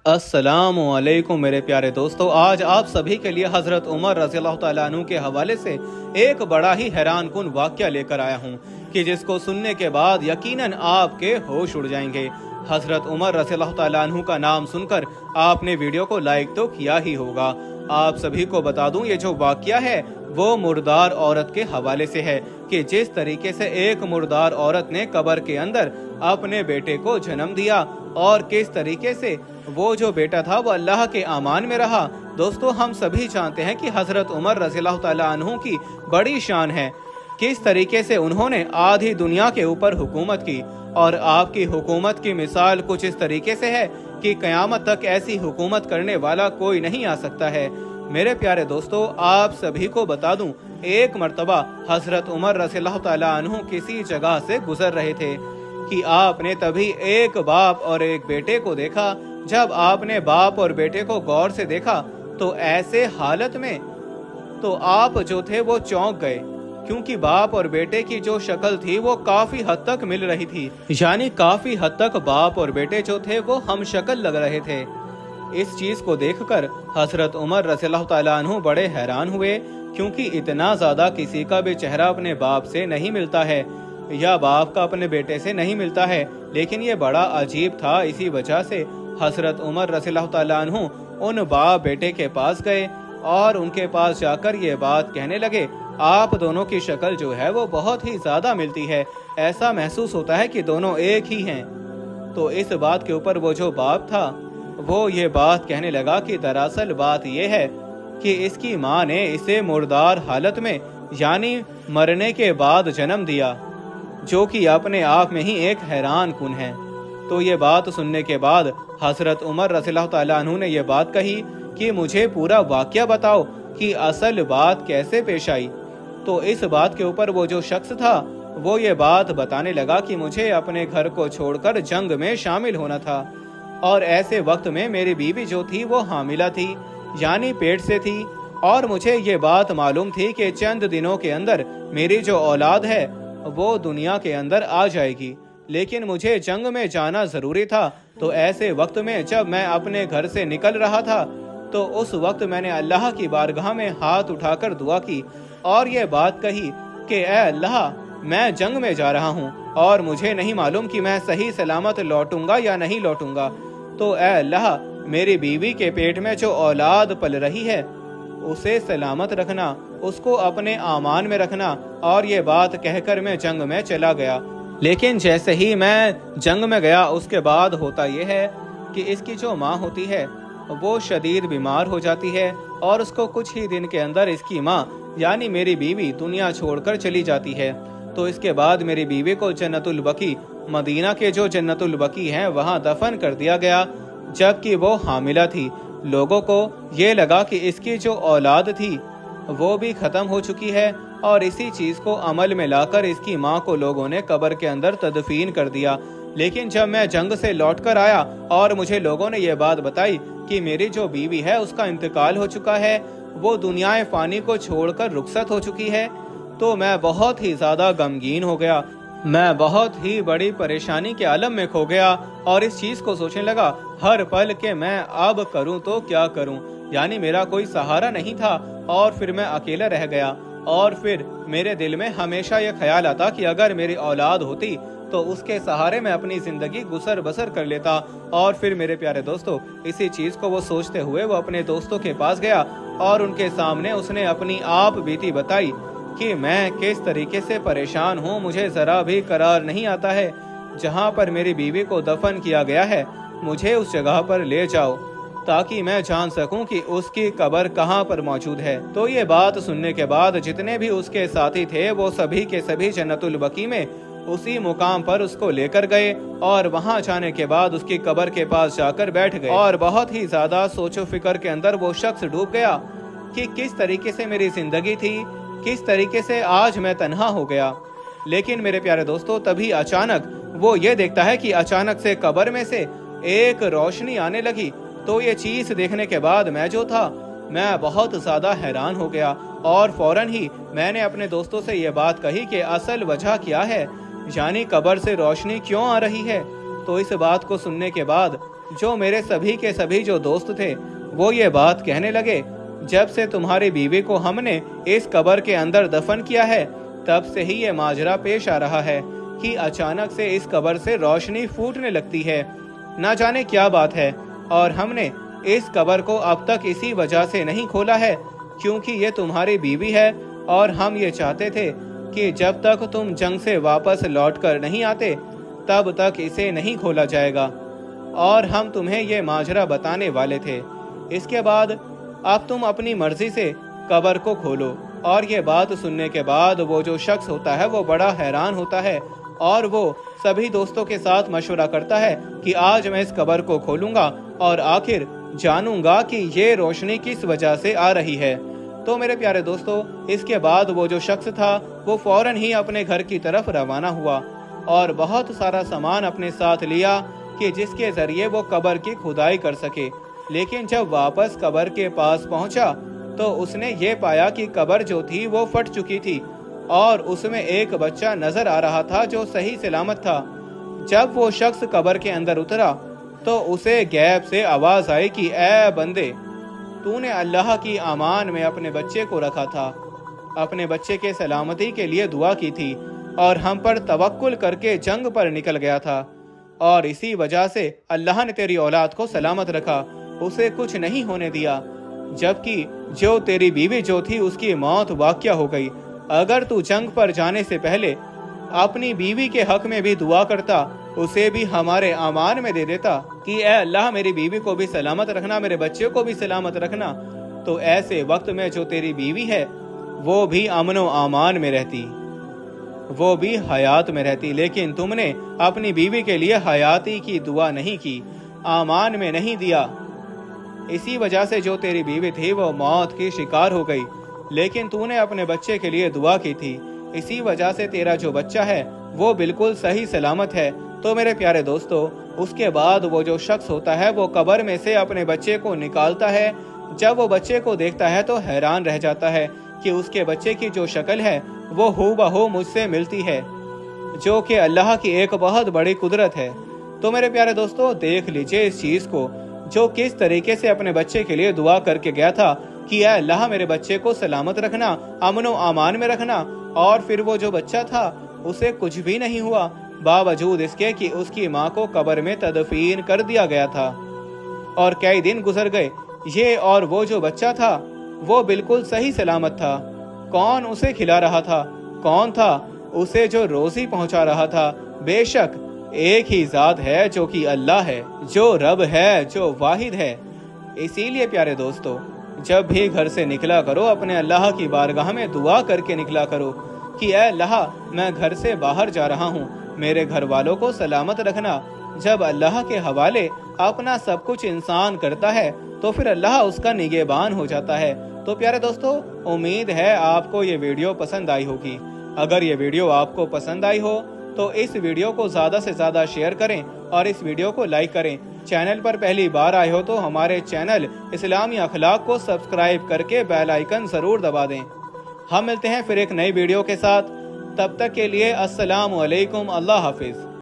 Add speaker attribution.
Speaker 1: अस्सलामुअलैकुम मेरे प्यारे दोस्तों, आज आप सभी के लिए हज़रत उमर रज़ियल्लाहु ताला अन्हु के हवाले से एक बड़ा ही हैरान कुन वाक़या लेकर आया हूँ कि जिसको सुनने के बाद यकीनन आपके होश उड़ जाएंगे। हज़रत उमर रज़ियल्लाहु ताला अन्हु का नाम सुनकर आपने वीडियो को लाइक तो किया ही होगा। आप सभी को बता दूं, ये जो वाक़या है वो मुर्दार औरत के हवाले से है कि जिस तरीके से एक मुर्दार औरत ने कब्र के अंदर अपने बेटे को जन्म दिया और किस तरीके से वो जो बेटा था वो अल्लाह के अमान में रहा। दोस्तों, हम सभी जानते हैं कि हज़रत उमर रज़ियल्लाहु ताला अन्हु की बड़ी शान है, किस तरीके से उन्होंने आधी दुनिया के ऊपर हुकूमत की और आपकी हुकूमत की मिसाल कुछ इस तरीके से है कि क़यामत तक ऐसी हुकूमत करने वाला कोई नहीं आ सकता है। मेरे प्यारे दोस्तों, आप सभी को बता दूं, एक मर्तबा हज़रत उमर रज़ियल्लाहु ताला अन्हु किसी जगह से गुजर रहे थे कि आपने तभी एक बाप और एक बेटे को देखा। जब आपने बाप और बेटे को गौर से देखा तो ऐसे हालत में तो आप जो थे वो चौंक गए, क्योंकि बाप और बेटे की जो शक्ल थी वो काफी हद तक मिल रही थी, यानी काफी हद तक बाप और बेटे जो थे वो हम शक्ल लग रहे थे। इस चीज को देखकर हजरत उमर रज़ियल्लाहु ताला अन्हु बड़े हैरान हुए, क्योंकि इतना ज्यादा किसी का भी चेहरा अपने बाप से नहीं मिलता है या बाप का अपने बेटे से नहीं मिलता है, लेकिन ये बड़ा अजीब था। इसी वजह से हजरत उमर रज़ियल्लाहु ताला अन्हु उन बाप बेटे के पास गए और उनके पास जाकर ये बात कहने लगे, आप दोनों की शक्ल जो है वो बहुत ही ज्यादा मिलती है, ऐसा महसूस होता है कि दोनों एक ही हैं। तो इस बात के ऊपर वो जो बाप था वो ये बात कहने लगा कि दरअसल बात ये है कि इसकी माँ ने इसे मुर्दार हालत में यानी मरने के बाद जन्म दिया, जो कि अपने आप में ही एक हैरान कुन है। तो ये बात सुनने के बाद हजरत उमर रज़ियल्लाहु ताला अन्हु ने ये बात कही कि मुझे पूरा वाक़या बताओ कि असल बात कैसे पेश आई। तो इस बात के ऊपर वो जो शख्स था वो ये बात बताने लगा कि मुझे अपने घर को छोड़कर जंग में शामिल होना था और ऐसे वक्त में मेरी बीवी जो थी वो हामिला थी, यानी पेट से थी, और मुझे ये बात मालूम थी कि चंद दिनों के अंदर मेरी जो औलाद है वो दुनिया के अंदर आ जाएगी, लेकिन मुझे जंग में जाना जरूरी था। तो ऐसे वक्त में जब मैं अपने घर से निकल रहा था तो उस वक्त मैंने अल्लाह की बारगाह में हाथ उठाकर दुआ की और ये बात कही कि ए अल्लाह, मैं जंग में जा रहा हूँ और मुझे नहीं मालूम कि मैं सही सलामत लौटूंगा या नहीं लौटूंगा। तो ए अल्लाह, मेरी बीवी के पेट में जो औलाद पल रही है उसे सलामत रखना, उसको अपने आमान में रखना। और ये बात कहकर मैं जंग में चला गया। लेकिन जैसे ही मैं जंग में गया उसके बाद होता यह है कि इसकी जो माँ होती है वो शदीद बीमार हो जाती है और उसको कुछ ही दिन के अंदर इसकी माँ यानी मेरी बीवी दुनिया छोड़कर चली जाती है। तो इसके बाद मेरी बीवी को जन्नतुल बकी, मदीना के जो जन्नतुल बकी हैं वहाँ दफन कर दिया गया, जबकि वो हामिला थी। लोगों को ये लगा कि इसकी जो औलाद थी वो भी खत्म हो चुकी है और इसी चीज को अमल में लाकर इसकी माँ को लोगों ने कब्र के अंदर तदफीन कर दिया। लेकिन जब मैं जंग से लौटकर आया और मुझे लोगों ने ये बात बताई कि मेरी जो बीवी है उसका इंतकाल हो चुका है, वो दुनियाए फानी को छोड़कर रुखसत हो चुकी है, तो मैं बहुत ही ज्यादा गमगीन हो गया। मैं बहुत ही बड़ी परेशानी के आलम में खो गया और इस चीज को सोचने लगा हर पल के मैं अब करूं तो क्या करूं, यानी मेरा कोई सहारा नहीं था और फिर मैं अकेला रह गया। और फिर मेरे दिल में हमेशा यह ख्याल आता कि अगर मेरी औलाद होती तो उसके सहारे में अपनी जिंदगी गुसर बसर कर लेता। और फिर मेरे प्यारे दोस्तों, इसी चीज को वो सोचते हुए वो अपने दोस्तों के पास गया और उनके सामने उसने अपनी आप बीती बताई कि मैं किस तरीके से परेशान हूँ, मुझे जरा भी करार नहीं आता है। जहाँ पर मेरी बीवी को दफन किया गया है मुझे उस जगह पर ले जाओ ताकि मैं जान सकूं कि उसकी कब्र कहाँ पर मौजूद है। तो ये बात सुनने के बाद जितने भी उसके साथी थे वो सभी के सभी जन्नतुल बकी में उसी मुकाम पर उसको लेकर गए और वहां जाने के बाद उसकी कब्र के पास जाकर बैठ गए और बहुत ही ज्यादा सोचो फिक्र के अंदर वो शख्स डूब गया कि किस तरीके से मेरी जिंदगी थी, किस तरीके से आज मैं तन्हा हो गया। लेकिन मेरे प्यारे दोस्तों, तभी अचानक वो ये देखता है कि अचानक से कब्र में से एक रोशनी आने लगी। तो ये चीज देखने के बाद मैं बहुत ज्यादा हैरान हो गया और फौरन ही मैंने अपने दोस्तों से ये बात कही कि असल वजह क्या है, यानी कब्र से रोशनी क्यों आ रही है। तो इस बात को सुनने के बाद جو میرے سبھی کے سبھی جو دوست تھے وہ یہ بات کہنے لگے، جب سے تمہاری بیوی کو ہم نے اس قبر کے اندر دفن کیا ہے تب سے ہی یہ ماجرا پیش آ رہا ہے کہ اچانک سے اس قبر سے روشنی پھوٹنے لگتی ہے، نہ جانے کیا بات ہے۔ اور ہم نے اس قبر کو اب تک اسی وجہ سے نہیں کھولا ہے کیونکہ یہ تمہاری بیوی ہے، اور ہم یہ چاہتے تھے کہ جب تک تم جنگ سے واپس لوٹ کر نہیں آتے تب تک اسے نہیں کھولا جائے گا، اور ہم تمہیں یہ ماجرا بتانے والے تھے۔ اس کے بعد اب تم اپنی مرضی سے قبر کو کھولو۔ اور یہ بات سننے کے بعد وہ جو شخص ہوتا ہے وہ بڑا حیران ہوتا ہے، اور وہ سبھی دوستوں کے ساتھ مشورہ کرتا ہے کہ آج میں اس قبر کو کھولوں گا اور آخر جانوں گا کہ یہ روشنی کس وجہ سے آ رہی ہے۔ تو میرے پیارے دوستو، اس کے بعد وہ جو شخص تھا وہ فوراً ہی اپنے گھر کی طرف روانہ ہوا اور بہت سارا سامان اپنے ساتھ لیا کہ جس کے ذریعے وہ قبر کی کھدائی کر سکے۔ لیکن جب واپس قبر کے پاس پہنچا تو اس نے یہ پایا کہ قبر جو تھی وہ پھٹ چکی تھی اور اس میں ایک بچہ نظر آ رہا تھا جو صحیح سلامت تھا۔ جب وہ شخص قبر کے اندر اترا تو اسے غیب سے آواز آئی کہ اے بندے، تو نے اللہ کی امان میں اپنے بچے کو رکھا تھا، اپنے بچے کے سلامتی کے لیے دعا کی تھی اور ہم پر توکل کر کے جنگ پر نکل گیا تھا، اور اسی وجہ سے اللہ نے تیری اولاد کو سلامت رکھا، اسے کچھ نہیں ہونے دیا، جبکہ جو تیری بیوی جو تھی اس کی موت واقع ہو گئی۔ اگر تو جنگ پر جانے سے پہلے اپنی بیوی کے حق میں بھی دعا کرتا، اسے بھی ہمارے امان میں دے دیتا کہ اے اللہ میری بیوی کو بھی سلامت رکھنا، میرے بچے کو بھی سلامت رکھنا، تو ایسے وقت میں جو تیری بیوی ہے وہ بھی امن و امان میں رہتی، وہ بھی حیات میں رہتی۔ لیکن تم نے اپنی بیوی کے لیے حیاتی کی دعا نہیں کی، امان میں نہیں دیا، اسی وجہ سے جو تیری بیوی تھی وہ موت کی شکار ہو گئی، لیکن تو نے اپنے بچے کے لیے دعا کی تھی، اسی وجہ سے تیرا جو بچہ ہے وہ بالکل صحیح سلامت ہے۔ تو میرے پیارے دوستو، اس کے بعد وہ جو شخص ہوتا ہے وہ قبر میں سے اپنے بچے کو نکالتا ہے۔ جب وہ بچے کو دیکھتا ہے تو حیران رہ جاتا ہے کہ اس کے بچے کی جو شکل ہے وہ ہو بہو مجھ سے ملتی ہے، جو کہ اللہ کی ایک بہت بڑی قدرت ہے۔ تو میرے پیارے دوستو، دیکھ لیجئے اس چیز کو، جو کس طریقے سے اپنے بچے کے لیے دعا کر کے گیا تھا کہ اے اللہ میرے بچے کو سلامت رکھنا، امن و امان میں رکھنا، اور پھر وہ جو بچہ تھا اسے کچھ بھی نہیں ہوا، باوجود اس کے کہ اس کی ماں کو قبر میں تدفین کر دیا گیا تھا، اور کئی دن گزر گئے، یہ اور وہ جو بچہ تھا وہ بالکل صحیح سلامت تھا۔ کون اسے کھلا رہا تھا؟ کون تھا اسے جو روزی پہنچا رہا تھا؟ بے شک ایک ہی ذات ہے جو کہ اللہ ہے، جو رب ہے، جو واحد ہے۔ اسی لیے پیارے دوستو، جب بھی گھر سے نکلا کرو اپنے اللہ کی بارگاہ میں دعا کر کے نکلا کرو کہ اے اللہ میں گھر سے باہر جا رہا ہوں، میرے گھر والوں کو سلامت رکھنا۔ جب اللہ کے حوالے اپنا سب کچھ انسان کرتا ہے تو پھر اللہ اس کا نگہبان ہو جاتا ہے۔ تو پیارے دوستو، امید ہے آپ کو یہ ویڈیو پسند آئی ہوگی۔ اگر یہ ویڈیو آپ کو پسند آئی ہو تو اس ویڈیو کو زیادہ سے زیادہ شیئر کریں اور اس ویڈیو کو لائک کریں۔ چینل پر پہلی بار آئے ہو تو ہمارے چینل اسلامی اخلاق کو سبسکرائب کر کے بیل آئیکن ضرور دبا دیں۔ ہم ملتے ہیں پھر ایک نئی ویڈیو کے ساتھ، تب تک کے لیے السلام علیکم، اللہ حافظ۔